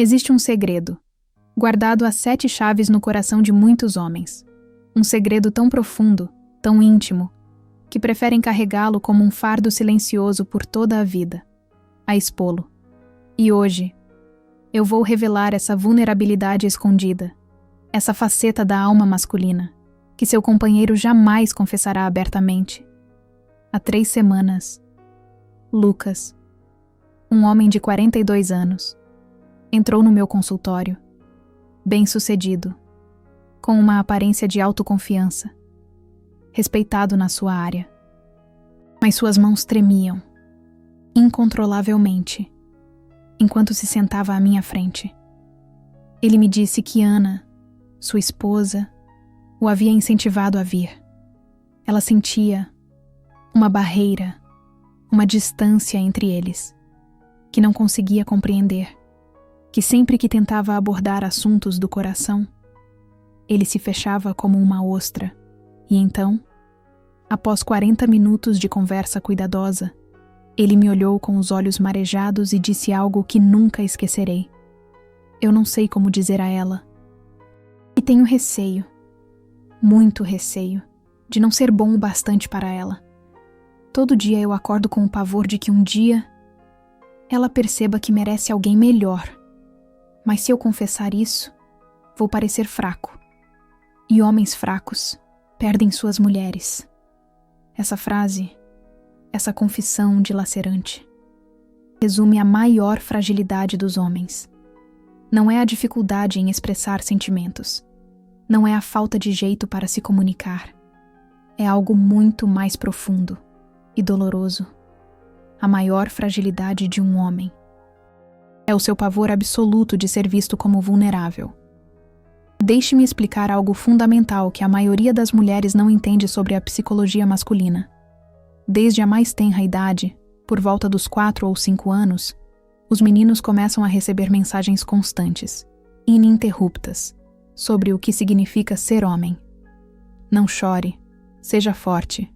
Existe um segredo, guardado a 7 chaves no coração de muitos homens. Um segredo tão profundo, tão íntimo, que preferem carregá-lo como um fardo silencioso por toda a vida, a expô-lo. E hoje, eu vou revelar essa vulnerabilidade escondida, essa faceta da alma masculina, que seu companheiro jamais confessará abertamente. Há 3 semanas, Lucas, um homem de 42 anos, entrou no meu consultório, bem-sucedido, com uma aparência de autoconfiança, respeitado na sua área. Mas suas mãos tremiam, incontrolavelmente, enquanto se sentava à minha frente. Ele me disse que Ana, sua esposa, o havia incentivado a vir. Ela sentia uma barreira, uma distância entre eles, que não conseguia compreender, que sempre que tentava abordar assuntos do coração, ele se fechava como uma ostra, e então, após 40 minutos de conversa cuidadosa, ele me olhou com os olhos marejados e disse algo que nunca esquecerei. Eu não sei como dizer a ela. E tenho receio, muito receio, de não ser bom o bastante para ela. Todo dia eu acordo com o pavor de que um dia ela perceba que merece alguém melhor. Mas se eu confessar isso, vou parecer fraco. E homens fracos perdem suas mulheres. Essa frase, essa confissão dilacerante, resume a maior fragilidade dos homens. Não é a dificuldade em expressar sentimentos. Não é a falta de jeito para se comunicar. É algo muito mais profundo e doloroso. A maior fragilidade de um homem é o seu pavor absoluto de ser visto como vulnerável. Deixe-me explicar algo fundamental que a maioria das mulheres não entende sobre a psicologia masculina. Desde a mais tenra idade, por volta dos 4 ou 5 anos, os meninos começam a receber mensagens constantes, ininterruptas, sobre o que significa ser homem. Não chore, seja forte.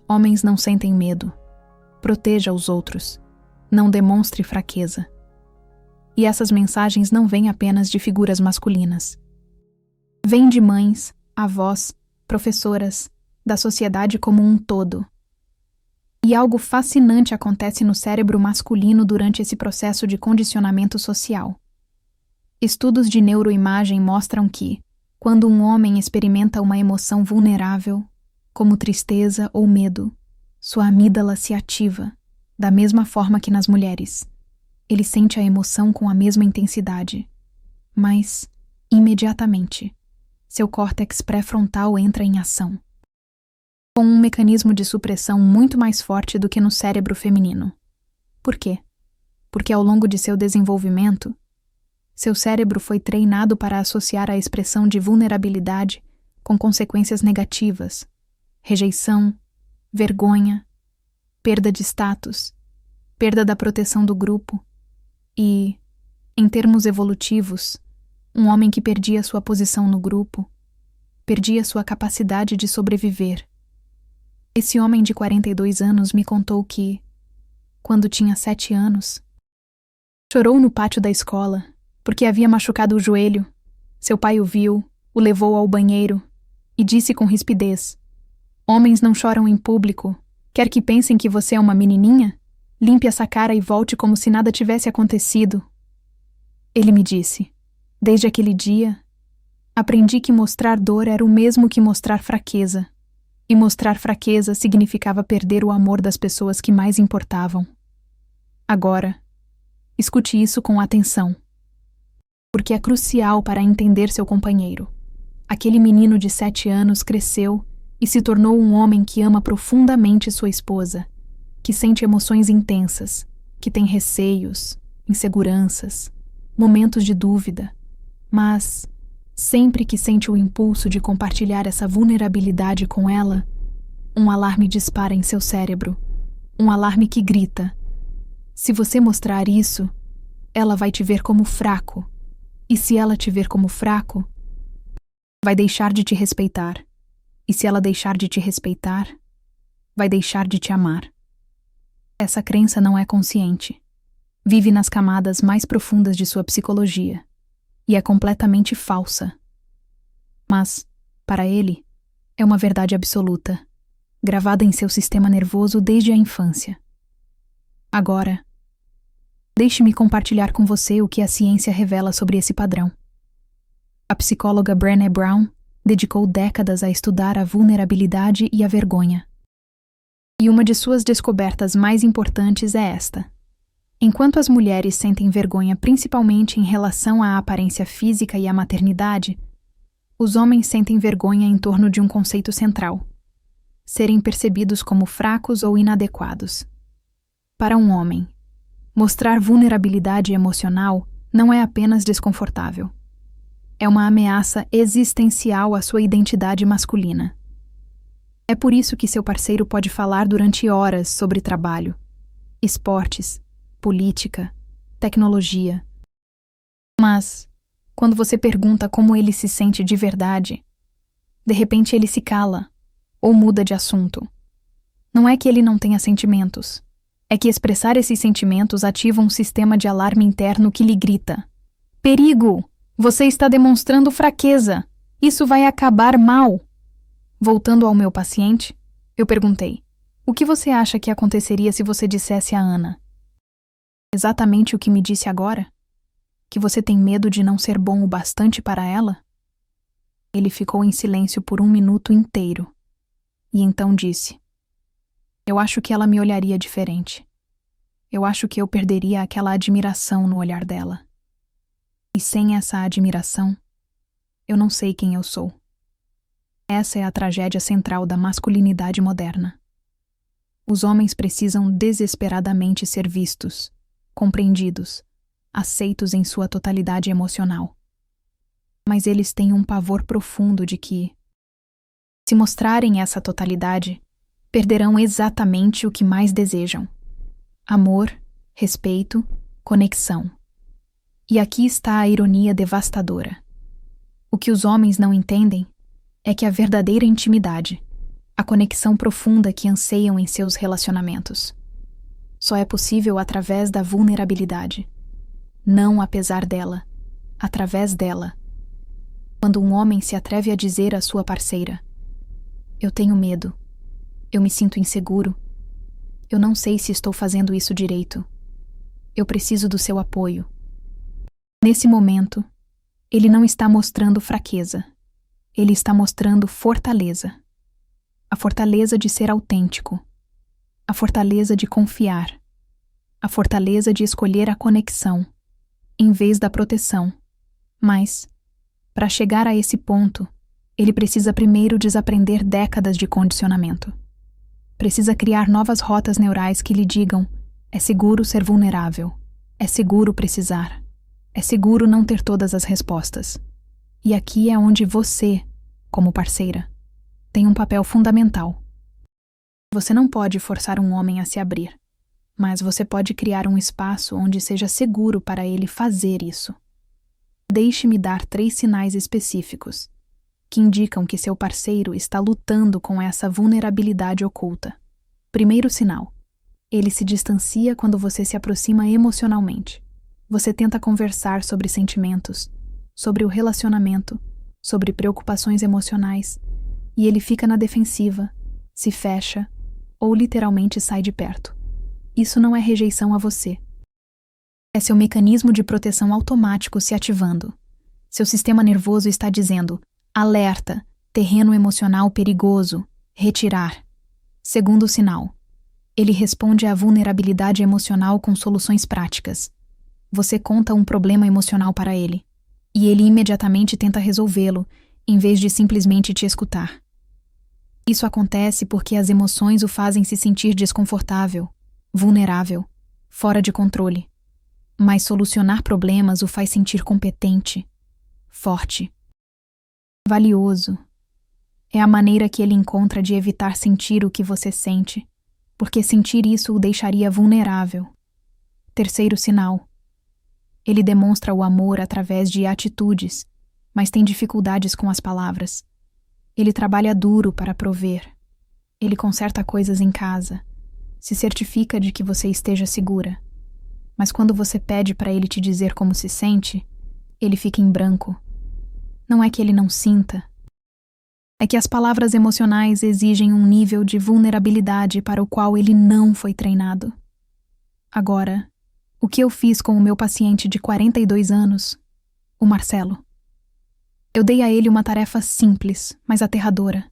Homens não sentem medo. Proteja os outros. Não demonstre fraqueza. E essas mensagens não vêm apenas de figuras masculinas. Vêm de mães, avós, professoras, da sociedade como um todo. E algo fascinante acontece no cérebro masculino durante esse processo de condicionamento social. Estudos de neuroimagem mostram que, quando um homem experimenta uma emoção vulnerável, como tristeza ou medo, sua amígdala se ativa, da mesma forma que nas mulheres. Ele sente a emoção com a mesma intensidade, mas, imediatamente, seu córtex pré-frontal entra em ação, com um mecanismo de supressão muito mais forte do que no cérebro feminino. Por quê? Porque ao longo de seu desenvolvimento, seu cérebro foi treinado para associar a expressão de vulnerabilidade com consequências negativas, rejeição, vergonha, perda de status, perda da proteção do grupo e, em termos evolutivos, um homem que perdia sua posição no grupo, perdia sua capacidade de sobreviver. Esse homem de 42 anos me contou que, quando tinha 7 anos, chorou no pátio da escola porque havia machucado o joelho. Seu pai o viu, o levou ao banheiro e disse com rispidez: "Homens não choram em público. Quer que pensem que você é uma menininha? Limpe essa cara e volte como se nada tivesse acontecido." Ele me disse: "Desde aquele dia, aprendi que mostrar dor era o mesmo que mostrar fraqueza. E mostrar fraqueza significava perder o amor das pessoas que mais importavam." Agora, escute isso com atenção, porque é crucial para entender seu companheiro. Aquele menino de 7 anos cresceu e se tornou um homem que ama profundamente sua esposa, que sente emoções intensas, que tem receios, inseguranças, momentos de dúvida, mas, sempre que sente o impulso de compartilhar essa vulnerabilidade com ela, um alarme dispara em seu cérebro, um alarme que grita: "Se você mostrar isso, ela vai te ver como fraco, e se ela te ver como fraco, vai deixar de te respeitar, e se ela deixar de te respeitar, vai deixar de te amar." Essa crença não é consciente. vive nas camadas mais profundas de sua psicologia e é completamente falsa. Mas, para ele, é uma verdade absoluta, gravada em seu sistema nervoso desde a infância. Agora, deixe-me compartilhar com você o que a ciência revela sobre esse padrão. A psicóloga Brené Brown dedicou décadas a estudar a vulnerabilidade e a vergonha. E uma de suas descobertas mais importantes é esta. Enquanto as mulheres sentem vergonha principalmente em relação à aparência física e à maternidade, os homens sentem vergonha em torno de um conceito central: serem percebidos como fracos ou inadequados. Para um homem, mostrar vulnerabilidade emocional não é apenas desconfortável. É uma ameaça existencial à sua identidade masculina. É por isso que seu parceiro pode falar durante horas sobre trabalho, esportes, política, tecnologia. Mas, quando você pergunta como ele se sente de verdade, de repente ele se cala ou muda de assunto. Não é que ele não tenha sentimentos. É que expressar esses sentimentos ativa um sistema de alarme interno que lhe grita: perigo! Você está demonstrando fraqueza! Isso vai acabar mal! Voltando ao meu paciente, eu perguntei: o que você acha que aconteceria se você dissesse a Ana? Exatamente o que me disse agora? Que você tem medo de não ser bom o bastante para ela? Ele ficou em silêncio por 1 minuto inteiro. E então disse: eu acho que ela me olharia diferente. Eu acho que eu perderia aquela admiração no olhar dela. E sem essa admiração, eu não sei quem eu sou. Essa é a tragédia central da masculinidade moderna. Os homens precisam desesperadamente ser vistos, compreendidos, aceitos em sua totalidade emocional. Mas eles têm um pavor profundo de que, se mostrarem essa totalidade, perderão exatamente o que mais desejam: amor, respeito, conexão. E aqui está a ironia devastadora. O que os homens não entendem é que a verdadeira intimidade, a conexão profunda que anseiam em seus relacionamentos, só é possível através da vulnerabilidade. Não apesar dela, através dela. Quando um homem se atreve a dizer à sua parceira: eu tenho medo, eu me sinto inseguro, eu não sei se estou fazendo isso direito, eu preciso do seu apoio. Nesse momento, ele não está mostrando fraqueza, ele está mostrando fortaleza. A fortaleza de ser autêntico, a fortaleza de confiar, a fortaleza de escolher a conexão, em vez da proteção. Mas, para chegar a esse ponto, ele precisa primeiro desaprender décadas de condicionamento. Precisa criar novas rotas neurais que lhe digam: é seguro ser vulnerável, é seguro precisar, é seguro não ter todas as respostas. E aqui é onde você, como parceira, tem um papel fundamental. Você não pode forçar um homem a se abrir, mas você pode criar um espaço onde seja seguro para ele fazer isso. Deixe-me dar 3 sinais específicos que indicam que seu parceiro está lutando com essa vulnerabilidade oculta. Primeiro sinal: ele se distancia quando você se aproxima emocionalmente. Você tenta conversar sobre sentimentos, sobre o relacionamento, sobre preocupações emocionais, e ele fica na defensiva, se fecha ou literalmente sai de perto. Isso não é rejeição a você. É seu mecanismo de proteção automático se ativando. Seu sistema nervoso está dizendo: alerta, terreno emocional perigoso, retirar. Segundo sinal: ele responde à vulnerabilidade emocional com soluções práticas. Você conta um problema emocional para ele, e ele imediatamente tenta resolvê-lo, em vez de simplesmente te escutar. Isso acontece porque as emoções o fazem se sentir desconfortável, vulnerável, fora de controle. Mas solucionar problemas o faz sentir competente, forte, valioso. É a maneira que ele encontra de evitar sentir o que você sente, porque sentir isso o deixaria vulnerável. Terceiro sinal: ele demonstra o amor através de atitudes, mas tem dificuldades com as palavras. Ele trabalha duro para prover. Ele conserta coisas em casa, se certifica de que você esteja segura. Mas quando você pede para ele te dizer como se sente, ele fica em branco. Não é que ele não sinta. É que as palavras emocionais exigem um nível de vulnerabilidade para o qual ele não foi treinado. Agora, o que eu fiz com o meu paciente de 42 anos, o Marcelo? Eu dei a ele uma tarefa simples, mas aterradora.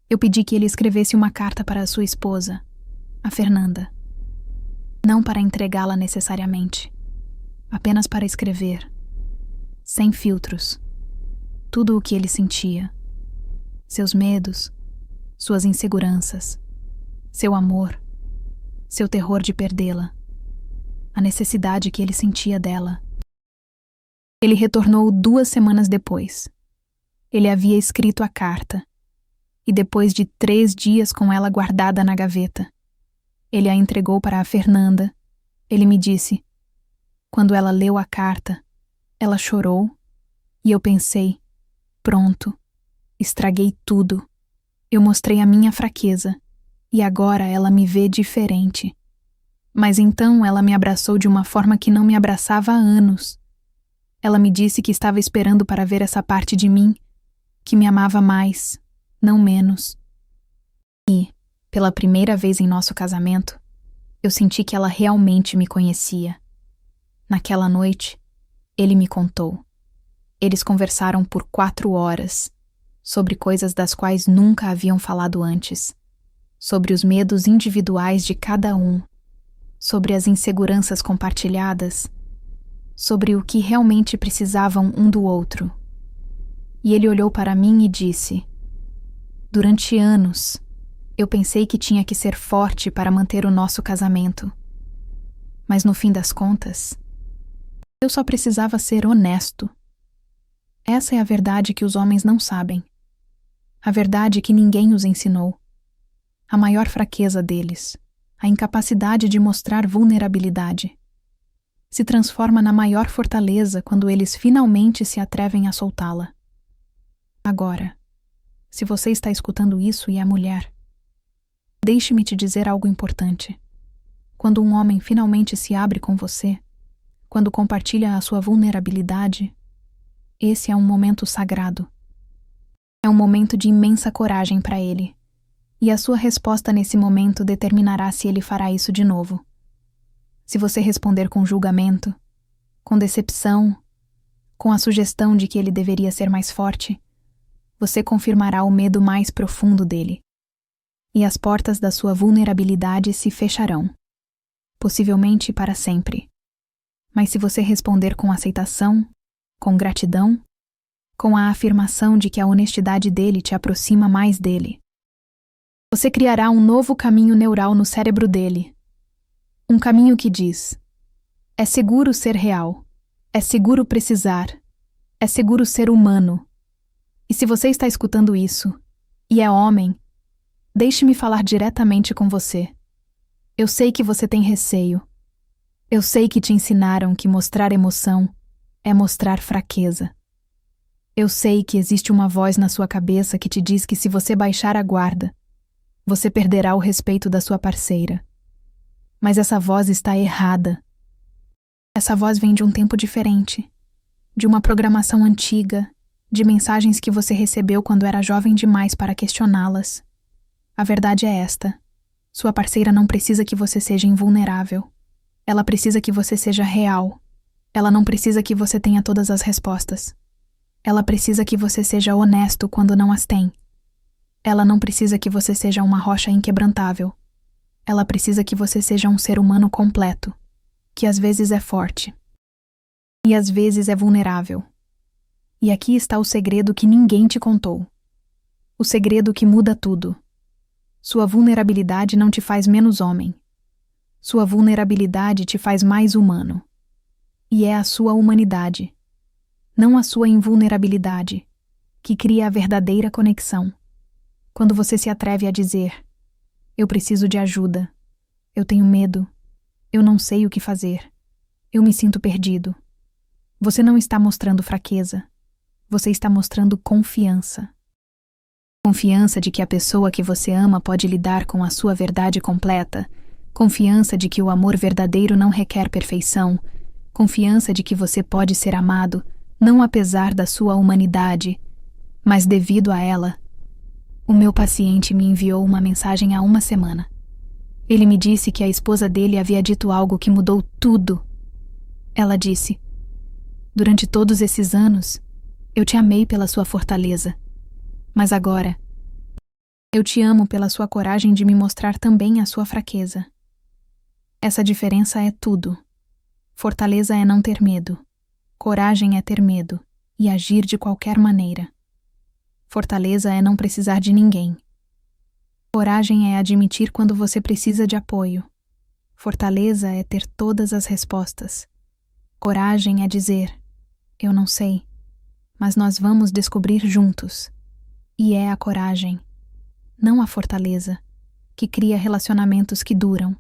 Eu pedi que ele escrevesse uma carta para a sua esposa, a Fernanda. Não para entregá-la necessariamente, apenas para escrever, sem filtros, tudo o que ele sentia. Seus medos, suas inseguranças, seu amor, seu terror de perdê-la, a necessidade que ele sentia dela. Ele retornou 2 semanas depois. Ele havia escrito a carta, e depois de 3 dias com ela guardada na gaveta, ele a entregou para a Fernanda. Ele me disse, quando ela leu a carta, ela chorou, e eu pensei, pronto, estraguei tudo. Eu mostrei a minha fraqueza, e agora ela me vê diferente. Mas então ela me abraçou de uma forma que não me abraçava há anos. Ela me disse que estava esperando para ver essa parte de mim, que me amava mais, não menos. E, pela primeira vez em nosso casamento, eu senti que ela realmente me conhecia. Naquela noite, ele me contou. Eles conversaram por 4 horas, sobre coisas das quais nunca haviam falado antes, sobre os medos individuais de cada um, sobre as inseguranças compartilhadas, sobre o que realmente precisavam um do outro. E ele olhou para mim e disse, durante anos, eu pensei que tinha que ser forte para manter o nosso casamento. Mas no fim das contas, eu só precisava ser honesto. Essa é a verdade que os homens não sabem. A verdade que ninguém os ensinou. A maior fraqueza deles, a incapacidade de mostrar vulnerabilidade, se transforma na maior fortaleza quando eles finalmente se atrevem a soltá-la. Agora, se você está escutando isso e é mulher, deixe-me te dizer algo importante. Quando um homem finalmente se abre com você, quando compartilha a sua vulnerabilidade, esse é um momento sagrado. É um momento de imensa coragem para ele, e a sua resposta nesse momento determinará se ele fará isso de novo. Se você responder com julgamento, com decepção, com a sugestão de que ele deveria ser mais forte, você confirmará o medo mais profundo dele. E as portas da sua vulnerabilidade se fecharão, possivelmente para sempre. Mas se você responder com aceitação, com gratidão, com a afirmação de que a honestidade dele te aproxima mais dele, você criará um novo caminho neural no cérebro dele. Um caminho que diz: é seguro ser real, é seguro precisar, é seguro ser humano. E se você está escutando isso, e é homem, deixe-me falar diretamente com você. Eu sei que você tem receio. Eu sei que te ensinaram que mostrar emoção é mostrar fraqueza. Eu sei que existe uma voz na sua cabeça que te diz que se você baixar a guarda, você perderá o respeito da sua parceira. Mas essa voz está errada. Essa voz vem de um tempo diferente, de uma programação antiga, de mensagens que você recebeu quando era jovem demais para questioná-las. A verdade é esta: sua parceira não precisa que você seja invulnerável. Ela precisa que você seja real. Ela não precisa que você tenha todas as respostas. Ela precisa que você seja honesto quando não as tem. Ela não precisa que você seja uma rocha inquebrantável. Ela precisa que você seja um ser humano completo, que às vezes é forte e às vezes é vulnerável. E aqui está o segredo que ninguém te contou. O segredo que muda tudo. Sua vulnerabilidade não te faz menos homem. Sua vulnerabilidade te faz mais humano. E é a sua humanidade, não a sua invulnerabilidade, que cria a verdadeira conexão. Quando você se atreve a dizer: eu preciso de ajuda, eu tenho medo, eu não sei o que fazer, eu me sinto perdido. Você não está mostrando fraqueza, você está mostrando confiança. Confiança de que a pessoa que você ama pode lidar com a sua verdade completa, Confiança de que o amor verdadeiro não requer perfeição. Confiança de que você pode ser amado, não apesar da sua humanidade, mas devido a ela. O meu paciente me enviou uma mensagem há uma semana. Ele me disse que a esposa dele havia dito algo que mudou tudo. Ela disse: "Durante todos esses anos, eu te amei pela sua fortaleza. Mas agora, eu te amo pela sua coragem de me mostrar também a sua fraqueza. Essa diferença é tudo. Fortaleza é não ter medo. Coragem é ter medo e agir de qualquer maneira. Fortaleza é não precisar de ninguém. Coragem é admitir quando você precisa de apoio. Fortaleza é ter todas as respostas. Coragem é dizer: eu não sei, mas nós vamos descobrir juntos. E é a coragem, não a fortaleza, que cria relacionamentos que duram.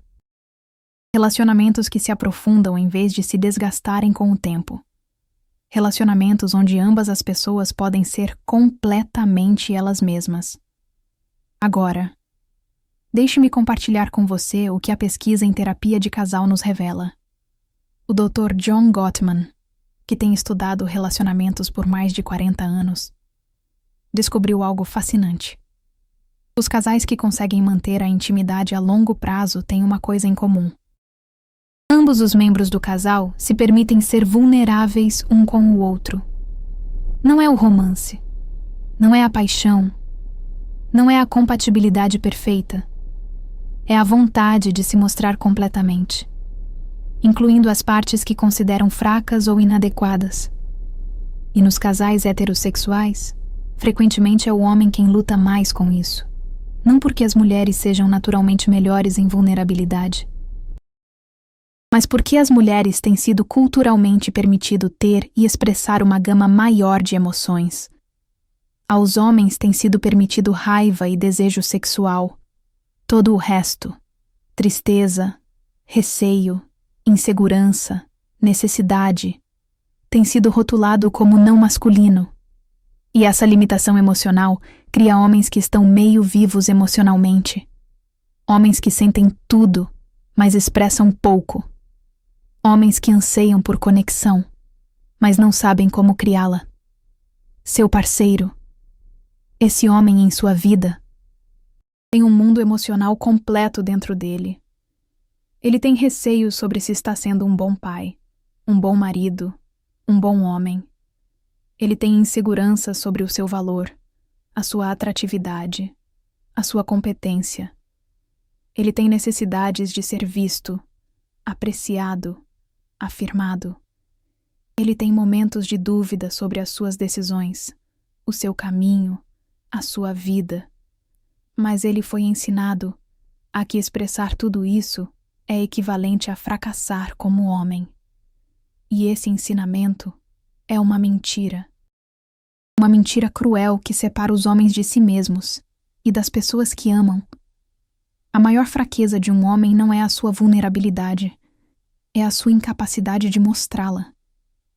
Relacionamentos que se aprofundam em vez de se desgastarem com o tempo. Relacionamentos onde ambas as pessoas podem ser completamente elas mesmas. Agora, deixe-me compartilhar com você o que a pesquisa em terapia de casal nos revela. O Dr. John Gottman, que tem estudado relacionamentos por mais de 40 anos, descobriu algo fascinante. Os casais que conseguem manter a intimidade a longo prazo têm uma coisa em comum. Ambos os membros do casal se permitem ser vulneráveis um com o outro. Não é o romance, não é a paixão, não é a compatibilidade perfeita. É a vontade de se mostrar completamente, incluindo as partes que consideram fracas ou inadequadas. E nos casais heterossexuais, frequentemente é o homem quem luta mais com isso. Não porque as mulheres sejam naturalmente melhores em vulnerabilidade, mas porque as mulheres têm sido culturalmente permitido ter e expressar uma gama maior de emoções. Aos homens tem sido permitido raiva e desejo sexual. Todo o resto, tristeza, receio, insegurança, necessidade, tem sido rotulado como não masculino. E essa limitação emocional cria homens que estão meio vivos emocionalmente. Homens que sentem tudo, mas expressam pouco. Homens que anseiam por conexão, mas não sabem como criá-la. Seu parceiro, esse homem em sua vida, tem um mundo emocional completo dentro dele. Ele tem receios sobre se está sendo um bom pai, um bom marido, um bom homem. Ele tem insegurança sobre o seu valor, a sua atratividade, a sua competência. Ele tem necessidades de ser visto, apreciado, afirmado. Ele tem momentos de dúvida sobre as suas decisões, o seu caminho, a sua vida. Mas ele foi ensinado a que expressar tudo isso é equivalente a fracassar como homem. E esse ensinamento é uma mentira. Uma mentira cruel que separa os homens de si mesmos e das pessoas que amam. A maior fraqueza de um homem não é a sua vulnerabilidade, é a sua incapacidade de mostrá-la.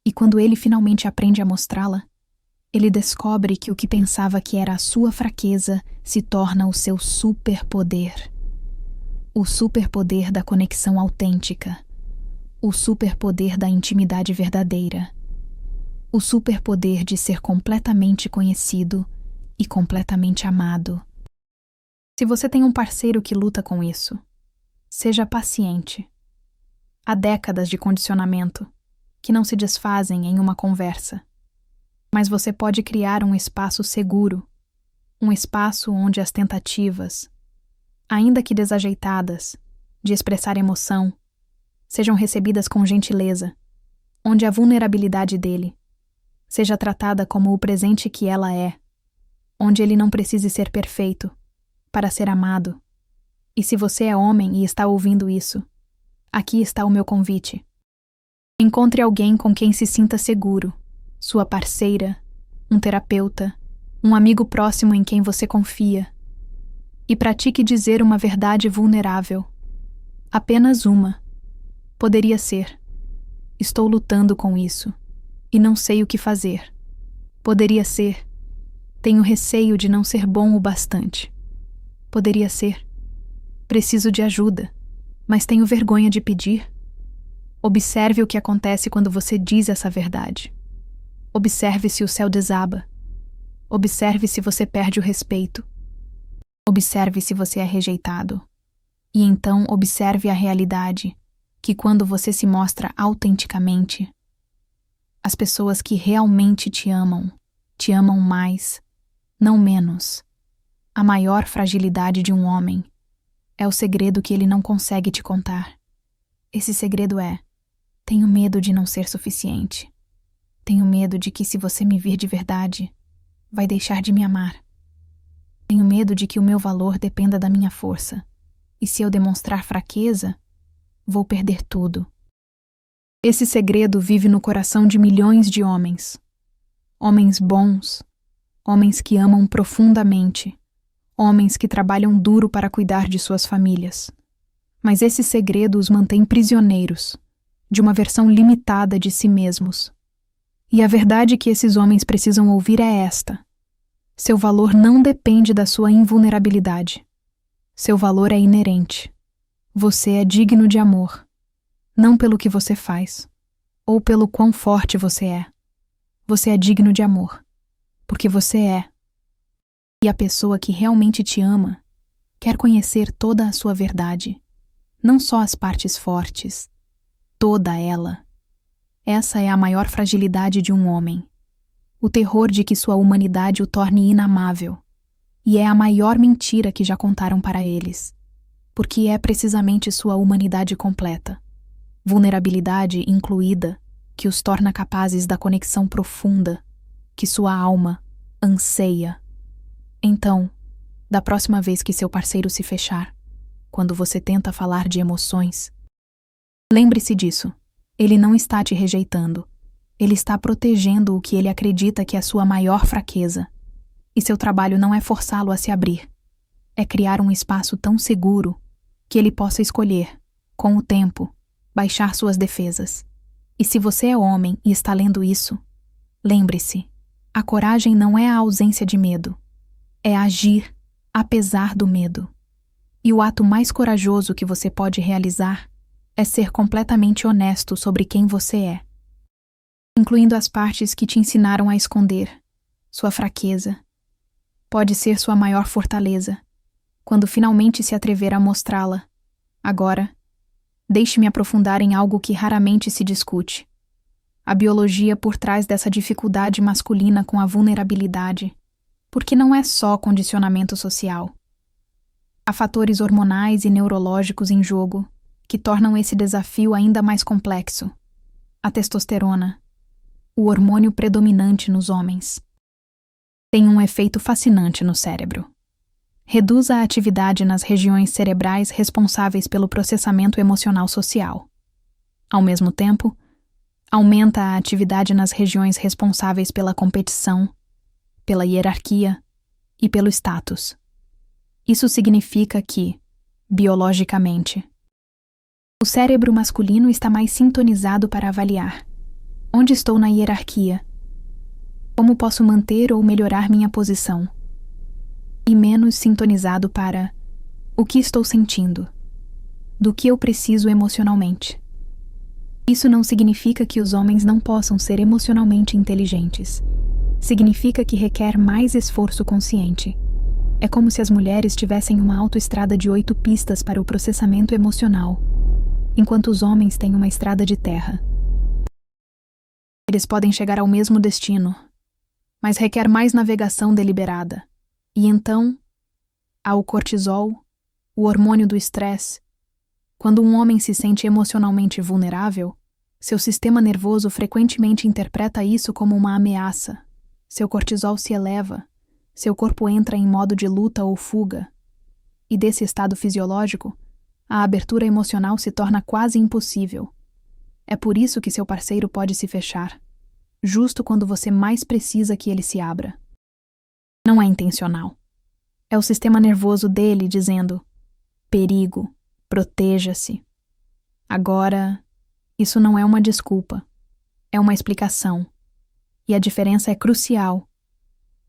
E quando ele finalmente aprende a mostrá-la, ele descobre que o que pensava que era a sua fraqueza se torna o seu superpoder. O superpoder da conexão autêntica. O superpoder da intimidade verdadeira. O superpoder de ser completamente conhecido e completamente amado. Se você tem um parceiro que luta com isso, seja paciente. Há décadas de condicionamento que não se desfazem em uma conversa. Mas você pode criar um espaço seguro, um espaço onde as tentativas, ainda que desajeitadas, de expressar emoção, sejam recebidas com gentileza, onde a vulnerabilidade dele seja tratada como o presente que ela é, onde ele não precise ser perfeito para ser amado. E se você é homem e está ouvindo isso, aqui está o meu convite. Encontre alguém com quem se sinta seguro, sua parceira, um terapeuta, um amigo próximo em quem você confia, e pratique dizer uma verdade vulnerável. Apenas uma. Poderia ser: estou lutando com isso, e não sei o que fazer. Poderia ser: tenho receio de não ser bom o bastante. Poderia ser: preciso de ajuda. mas tenho vergonha de pedir. Observe o que acontece quando você diz essa verdade. Observe se o céu desaba. Observe se você perde o respeito. Observe se você é rejeitado. E então observe a realidade, que quando você se mostra autenticamente, as pessoas que realmente te amam mais, não menos. A maior fragilidade de um homem é o segredo que ele não consegue te contar. Esse segredo é: tenho medo de não ser suficiente. Tenho medo de que, se você me vir de verdade, vai deixar de me amar. Tenho medo de que o meu valor dependa da minha força. E se eu demonstrar fraqueza, vou perder tudo. Esse segredo vive no coração de milhões de homens. Homens bons, homens que amam profundamente, homens que trabalham duro para cuidar de suas famílias. Mas esse segredo os mantém prisioneiros de uma versão limitada de si mesmos. E a verdade que esses homens precisam ouvir é esta: seu valor não depende da sua invulnerabilidade. Seu valor é inerente. Você é digno de amor, não pelo que você faz, ou pelo quão forte você é. Você é digno de amor, porque você é. E a pessoa que realmente te ama quer conhecer toda a sua verdade, não só as partes fortes, toda ela. Essa é a maior fragilidade de um homem, o terror de que sua humanidade o torne inamável. E é a maior mentira que já contaram para eles, porque é precisamente sua humanidade completa, vulnerabilidade incluída, que os torna capazes da conexão profunda que sua alma anseia. Então, da próxima vez que seu parceiro se fechar, quando você tenta falar de emoções, lembre-se disso. Ele não está te rejeitando. Ele está protegendo o que ele acredita que é sua maior fraqueza. E seu trabalho não é forçá-lo a se abrir. É criar um espaço tão seguro que ele possa escolher, com o tempo, baixar suas defesas. E se você é homem e está lendo isso, lembre-se, a coragem não é a ausência de medo. É agir apesar do medo. E o ato mais corajoso que você pode realizar é ser completamente honesto sobre quem você é, incluindo as partes que te ensinaram a esconder. Sua fraqueza pode ser sua maior fortaleza, quando finalmente se atrever a mostrá-la. Agora, deixe-me aprofundar em algo que raramente se discute: a biologia por trás dessa dificuldade masculina com a vulnerabilidade, porque não é só condicionamento social. Há fatores hormonais e neurológicos em jogo que tornam esse desafio ainda mais complexo. A testosterona, o hormônio predominante nos homens, tem um efeito fascinante no cérebro. Reduz a atividade nas regiões cerebrais responsáveis pelo processamento emocional social. Ao mesmo tempo, aumenta a atividade nas regiões responsáveis pela competição, pela hierarquia e pelo status. Isso significa que, biologicamente, o cérebro masculino está mais sintonizado para avaliar: onde estou na hierarquia? Como posso manter ou melhorar minha posição? E menos sintonizado para: o que estou sentindo? Do que eu preciso emocionalmente? Isso não significa que os homens não possam ser emocionalmente inteligentes. Significa que requer mais esforço consciente. É como se as mulheres tivessem uma autoestrada de 8 pistas para o processamento emocional, enquanto os homens têm uma estrada de terra. Eles podem chegar ao mesmo destino, mas requer mais navegação deliberada. E então, há o cortisol, o hormônio do estresse. Quando um homem se sente emocionalmente vulnerável, seu sistema nervoso frequentemente interpreta isso como uma ameaça. Seu cortisol se eleva, seu corpo entra em modo de luta ou fuga. E desse estado fisiológico, a abertura emocional se torna quase impossível. É por isso que seu parceiro pode se fechar, justo quando você mais precisa que ele se abra. Não é intencional. É o sistema nervoso dele dizendo: perigo, proteja-se. Agora, isso não é uma desculpa, é uma explicação. E a diferença é crucial.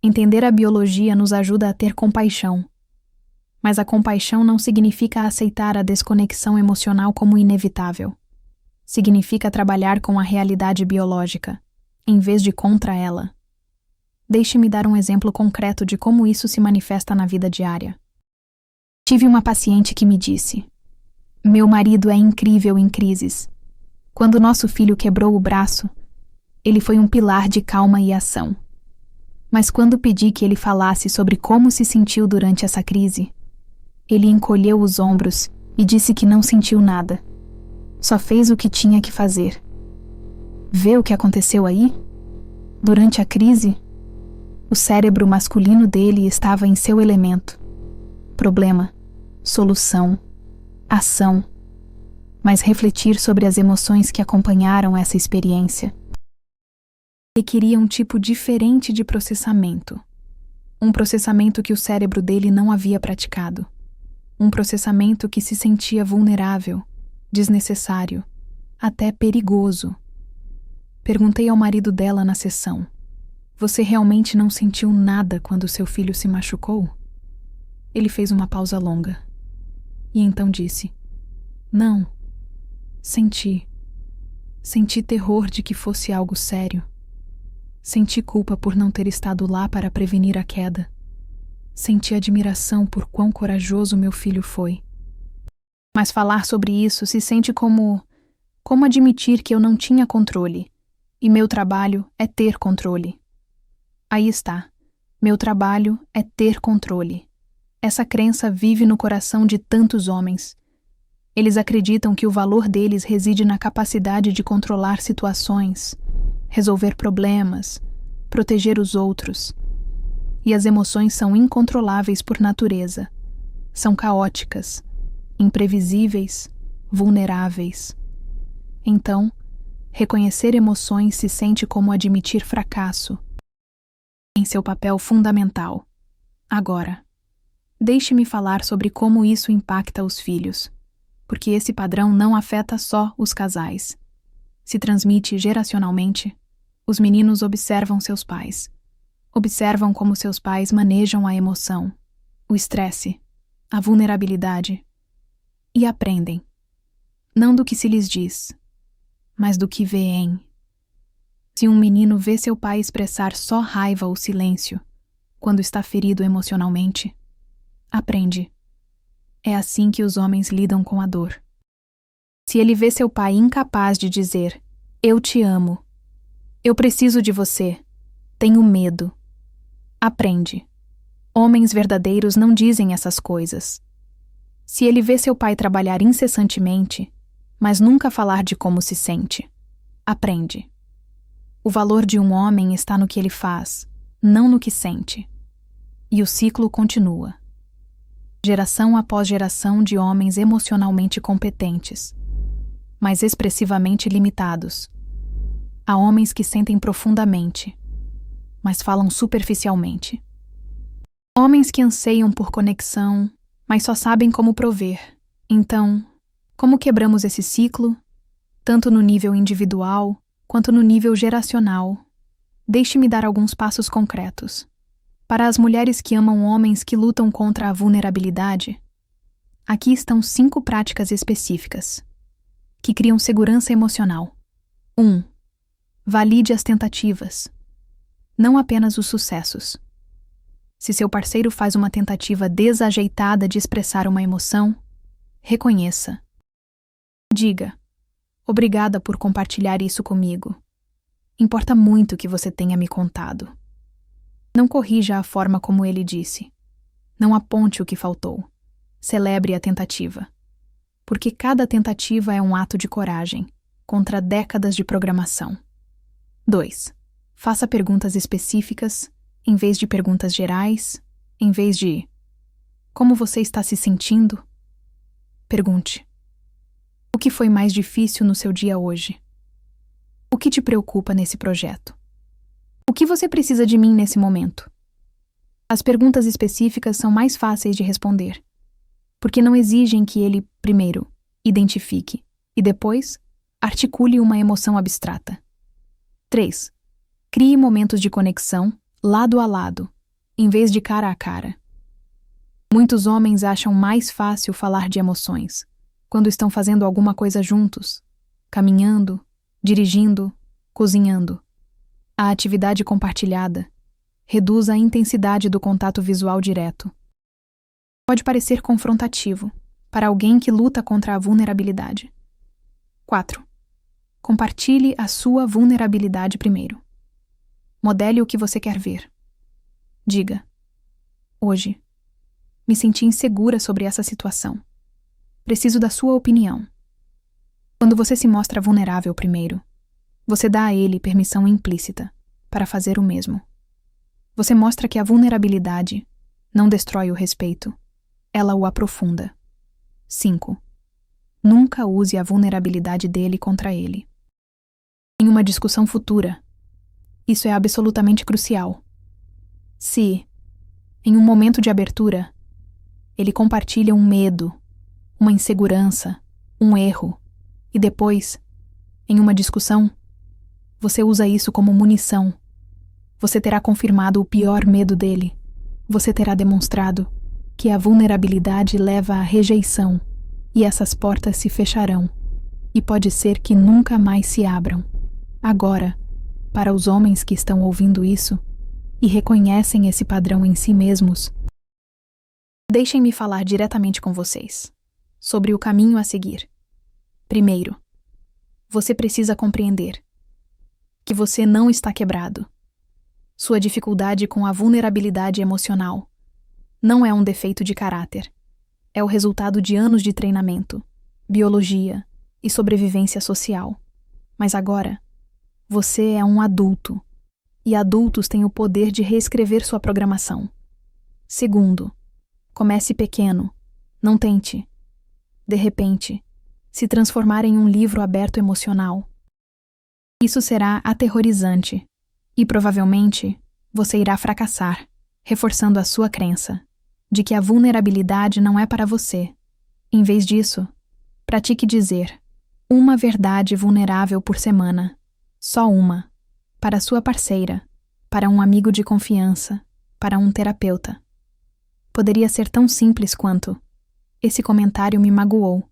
Entender a biologia nos ajuda a ter compaixão. Mas a compaixão não significa aceitar a desconexão emocional como inevitável. Significa trabalhar com a realidade biológica, em vez de contra ela. Deixe-me dar um exemplo concreto de como isso se manifesta na vida diária. Tive uma paciente que me disse: "Meu marido é incrível em crises. Quando nosso filho quebrou o braço, ele foi um pilar de calma e ação. Mas quando pedi que ele falasse sobre como se sentiu durante essa crise, ele encolheu os ombros e disse que não sentiu nada. Só fez o que tinha que fazer. Vê o que aconteceu aí? Durante a crise, o cérebro masculino dele estava em seu elemento. Problema, solução, ação. Mas refletir sobre as emoções que acompanharam essa experiência requeria um tipo diferente de processamento. Um processamento que o cérebro dele não havia praticado. Um processamento que se sentia vulnerável, desnecessário, até perigoso. Perguntei ao marido dela na sessão: "Você realmente não sentiu nada quando seu filho se machucou?" Ele fez uma pausa longa. E então disse: "Não. Senti. Senti terror de que fosse algo sério. Senti culpa por não ter estado lá para prevenir a queda. Senti admiração por quão corajoso meu filho foi. Mas falar sobre isso se sente como admitir que eu não tinha controle, e meu trabalho é ter controle. Aí está. Meu trabalho é ter controle. Essa crença vive no coração de tantos homens. Eles acreditam que o valor deles reside na capacidade de controlar situações, resolver problemas, proteger os outros. E as emoções são incontroláveis por natureza. São caóticas, imprevisíveis, vulneráveis. Então, reconhecer emoções se sente como admitir fracasso em seu papel fundamental. Agora, deixe-me falar sobre como isso impacta os filhos, porque esse padrão não afeta só os casais. Se transmite geracionalmente. Os meninos observam seus pais. Observam como seus pais manejam a emoção, o estresse, a vulnerabilidade, e aprendem, não do que se lhes diz, mas do que veem. Se um menino vê seu pai expressar só raiva ou silêncio quando está ferido emocionalmente, aprende. É assim que os homens lidam com a dor. Se ele vê seu pai incapaz de dizer: "Eu te amo. Eu preciso de você. Tenho medo." Aprende. Homens verdadeiros não dizem essas coisas. Se ele vê seu pai trabalhar incessantemente, mas nunca falar de como se sente, aprende. O valor de um homem está no que ele faz, não no que sente. E o ciclo continua. Geração após geração de homens emocionalmente competentes, mas expressivamente limitados. Há homens que sentem profundamente, mas falam superficialmente. Homens que anseiam por conexão, mas só sabem como prover. Então, como quebramos esse ciclo, tanto no nível individual quanto no nível geracional? Deixe-me dar alguns passos concretos. Para as mulheres que amam homens que lutam contra a vulnerabilidade, aqui estão 5 práticas específicas, que criam segurança emocional. 1. Valide as tentativas, não apenas os sucessos. Se seu parceiro faz uma tentativa desajeitada de expressar uma emoção, reconheça. Diga: "Obrigada por compartilhar isso comigo. Importa muito que você tenha me contado." Não corrija a forma como ele disse. Não aponte o que faltou. Celebre a tentativa. Porque cada tentativa é um ato de coragem, contra décadas de programação. 2. Faça perguntas específicas, em vez de perguntas gerais, em vez de "Como você está se sentindo?" Pergunte: "O que foi mais difícil no seu dia hoje? O que te preocupa nesse projeto? O que você precisa de mim nesse momento?" As perguntas específicas são mais fáceis de responder, porque não exigem que ele, primeiro, identifique e depois articule uma emoção abstrata. 3. Crie momentos de conexão lado a lado, em vez de cara a cara. Muitos homens acham mais fácil falar de emoções quando estão fazendo alguma coisa juntos, caminhando, dirigindo, cozinhando. A atividade compartilhada reduz a intensidade do contato visual direto. Pode parecer confrontativo para alguém que luta contra a vulnerabilidade. 4. Compartilhe a sua vulnerabilidade primeiro. Modele o que você quer ver. Diga: hoje, me senti insegura sobre essa situação. Preciso da sua opinião. Quando você se mostra vulnerável primeiro, você dá a ele permissão implícita para fazer o mesmo. Você mostra que a vulnerabilidade não destrói o respeito, ela o aprofunda. 5. Nunca use a vulnerabilidade dele contra ele. Em uma discussão futura, isso é absolutamente crucial. Se, em um momento de abertura, ele compartilha um medo, uma insegurança, um erro, e depois, em uma discussão, você usa isso como munição, você terá confirmado o pior medo dele. Você terá demonstrado que a vulnerabilidade leva à rejeição e essas portas se fecharão, e pode ser que nunca mais se abram. Agora, para os homens que estão ouvindo isso e reconhecem esse padrão em si mesmos, deixem-me falar diretamente com vocês sobre o caminho a seguir. Primeiro, você precisa compreender que você não está quebrado. Sua dificuldade com a vulnerabilidade emocional não é um defeito de caráter. É o resultado de anos de treinamento, biologia e sobrevivência social. Mas agora, você é um adulto, e adultos têm o poder de reescrever sua programação. Segundo, comece pequeno. Não tente, de repente, se transformar em um livro aberto emocional. Isso será aterrorizante, e provavelmente você irá fracassar, reforçando a sua crença de que a vulnerabilidade não é para você. Em vez disso, pratique dizer uma verdade vulnerável por semana, só uma, para sua parceira, para um amigo de confiança, para um terapeuta. Poderia ser tão simples quanto: esse comentário me magoou.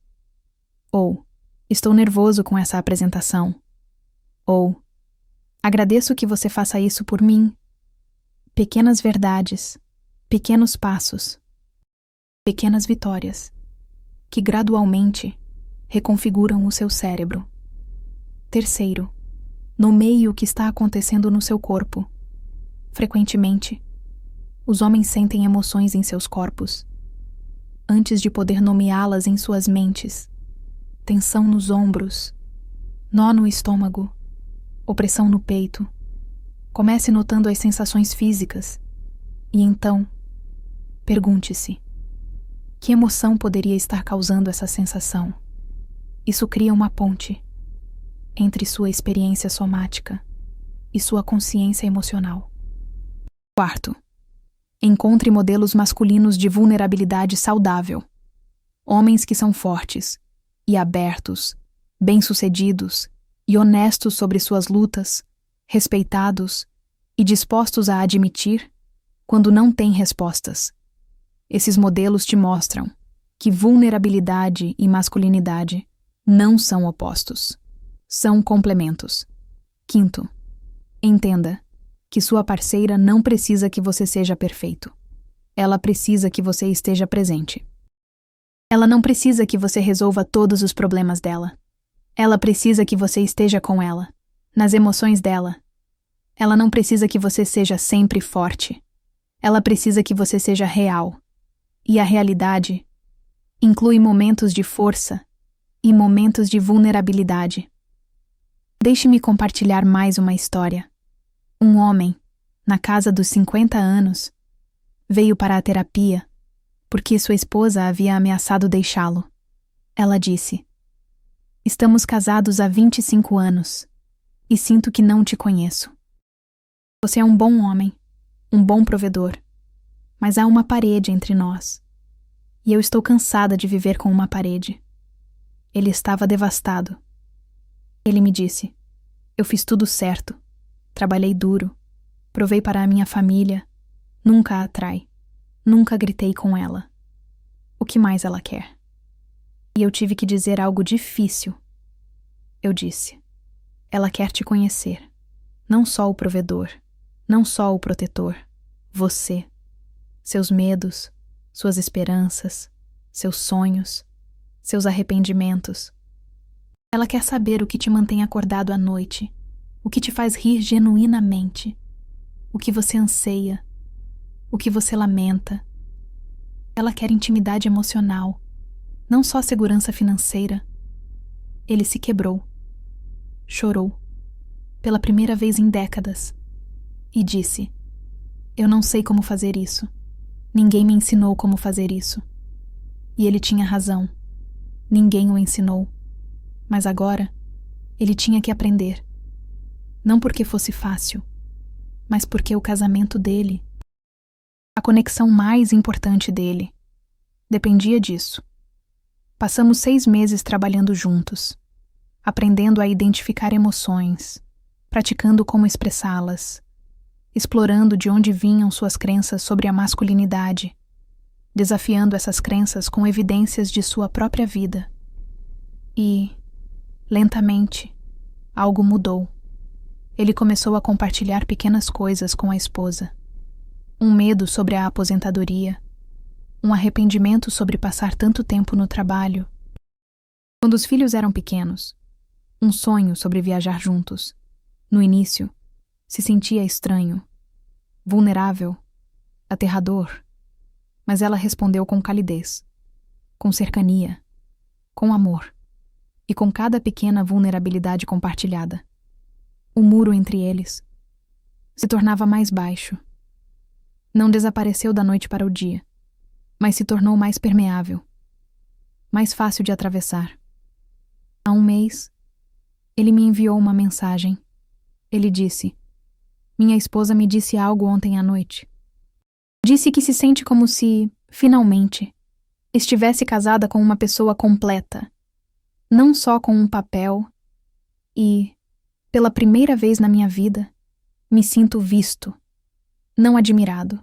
Ou, estou nervoso com essa apresentação. Ou, agradeço que você faça isso por mim. Pequenas verdades, pequenos passos, pequenas vitórias, que gradualmente reconfiguram o seu cérebro. Terceiro, nomeie o que está acontecendo no seu corpo. Frequentemente, os homens sentem emoções em seus corpos, antes de poder nomeá-las em suas mentes. Tensão nos ombros, nó no estômago, opressão no peito. Comece notando as sensações físicas e então, pergunte-se: que emoção poderia estar causando essa sensação? Isso cria uma ponte entre sua experiência somática e sua consciência emocional. Quarto, encontre modelos masculinos de vulnerabilidade saudável. Homens que são fortes e abertos, bem-sucedidos e honestos sobre suas lutas, respeitados e dispostos a admitir quando não têm respostas. Esses modelos te mostram que vulnerabilidade e masculinidade não são opostos, são complementos. Quinto, entenda que sua parceira não precisa que você seja perfeito. Ela precisa que você esteja presente. Ela não precisa que você resolva todos os problemas dela. Ela precisa que você esteja com ela, nas emoções dela. Ela não precisa que você seja sempre forte. Ela precisa que você seja real. E a realidade inclui momentos de força e momentos de vulnerabilidade. Deixe-me compartilhar mais uma história. Um homem, na casa dos 50 anos, veio para a terapia porque sua esposa havia ameaçado deixá-lo. Ela disse: estamos casados há 25 anos e sinto que não te conheço. Você é um bom homem, um bom provedor, mas há uma parede entre nós. E eu estou cansada de viver com uma parede. Ele estava devastado. Ele me disse: eu fiz tudo certo, trabalhei duro, provei para a minha família, nunca a trai, nunca gritei com ela. O que mais ela quer? E eu tive que dizer algo difícil. Eu disse: ela quer te conhecer. Não só o provedor, não só o protetor. Você. Seus medos, suas esperanças, seus sonhos, seus arrependimentos. Ela quer saber o que te mantém acordado à noite, o que te faz rir genuinamente, o que você anseia, o que você lamenta. Ela quer intimidade emocional, não só segurança financeira. Ele se quebrou, chorou, pela primeira vez em décadas, e disse: eu não sei como fazer isso. Ninguém me ensinou como fazer isso. E ele tinha razão. Ninguém o ensinou. Mas agora, ele tinha que aprender. Não porque fosse fácil, mas porque o casamento dele, a conexão mais importante dele, dependia disso. Passamos 6 meses trabalhando juntos, aprendendo a identificar emoções, praticando como expressá-las, explorando de onde vinham suas crenças sobre a masculinidade, desafiando essas crenças com evidências de sua própria vida. E, lentamente, algo mudou. Ele começou a compartilhar pequenas coisas com a esposa. Um medo sobre a aposentadoria, um arrependimento sobre passar tanto tempo no trabalho. Quando os filhos eram pequenos, um sonho sobre viajar juntos. No início, se sentia estranho, vulnerável, aterrador, mas ela respondeu com calidez, com cercania, com amor e com cada pequena vulnerabilidade compartilhada. O muro entre eles se tornava mais baixo. Não desapareceu da noite para o dia, mas se tornou mais permeável, mais fácil de atravessar. Há 1 mês, ele me enviou uma mensagem. Ele disse: minha esposa me disse algo ontem à noite. Disse que se sente como se, finalmente, estivesse casada com uma pessoa completa, não só com um papel, e, pela primeira vez na minha vida, me sinto visto, não admirado,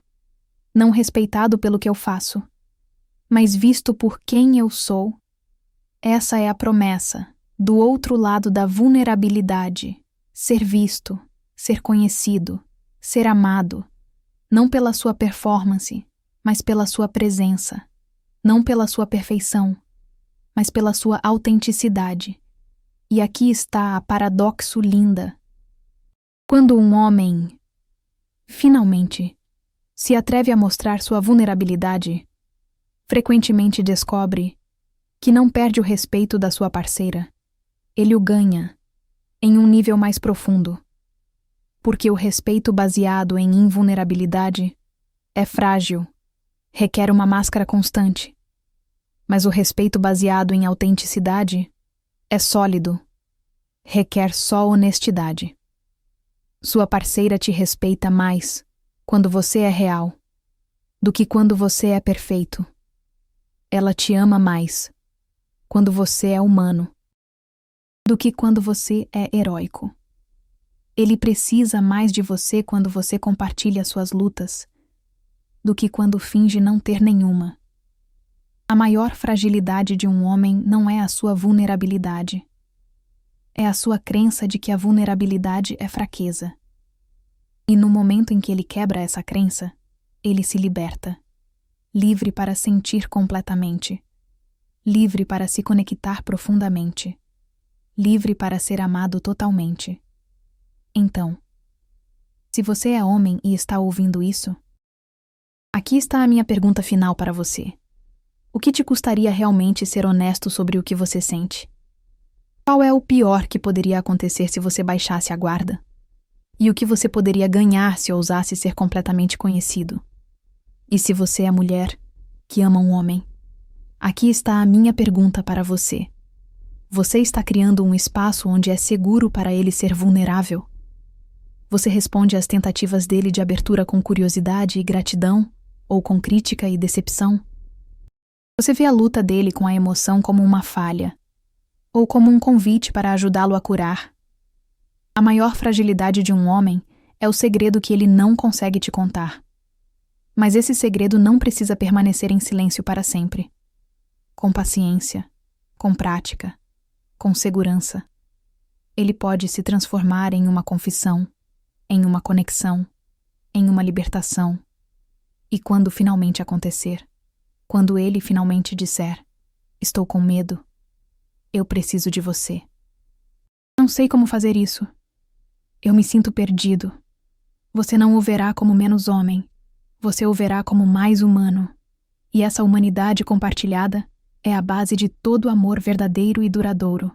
não respeitado pelo que eu faço, mas visto por quem eu sou. Essa é a promessa, do outro lado da vulnerabilidade, ser visto, ser conhecido, ser amado, não pela sua performance, mas pela sua presença, não pela sua perfeição, mas pela sua autenticidade. E aqui está a paradoxo linda. Quando um homem, finalmente, se atreve a mostrar sua vulnerabilidade, frequentemente descobre que não perde o respeito da sua parceira, ele o ganha em um nível mais profundo. Porque o respeito baseado em invulnerabilidade é frágil, requer uma máscara constante. Mas o respeito baseado em autenticidade é sólido, requer só honestidade. Sua parceira te respeita mais quando você é real do que quando você é perfeito. Ela te ama mais quando você é humano do que quando você é heróico. Ele precisa mais de você quando você compartilha suas lutas do que quando finge não ter nenhuma. A maior fragilidade de um homem não é a sua vulnerabilidade. É a sua crença de que a vulnerabilidade é fraqueza. E no momento em que ele quebra essa crença, ele se liberta, livre para sentir completamente, livre para se conectar profundamente, livre para ser amado totalmente. Então, se você é homem e está ouvindo isso, aqui está a minha pergunta final para você. O que te custaria realmente ser honesto sobre o que você sente? Qual é o pior que poderia acontecer se você baixasse a guarda? E o que você poderia ganhar se ousasse ser completamente conhecido? E se você é mulher que ama um homem? Aqui está a minha pergunta para você. Você está criando um espaço onde é seguro para ele ser vulnerável? Você responde às tentativas dele de abertura com curiosidade e gratidão, ou com crítica e decepção? Você vê a luta dele com a emoção como uma falha, ou como um convite para ajudá-lo a curar? A maior fragilidade de um homem é o segredo que ele não consegue te contar. Mas esse segredo não precisa permanecer em silêncio para sempre. com paciência, com prática, com segurança. Ele pode se transformar em uma confissão, em uma conexão, em uma libertação. E quando finalmente acontecer, quando ele finalmente disser: estou com medo, eu preciso de você. Não sei como fazer isso. Eu me sinto perdido. Você não o verá como menos homem. Você o verá como mais humano. E essa humanidade compartilhada é a base de todo amor verdadeiro e duradouro.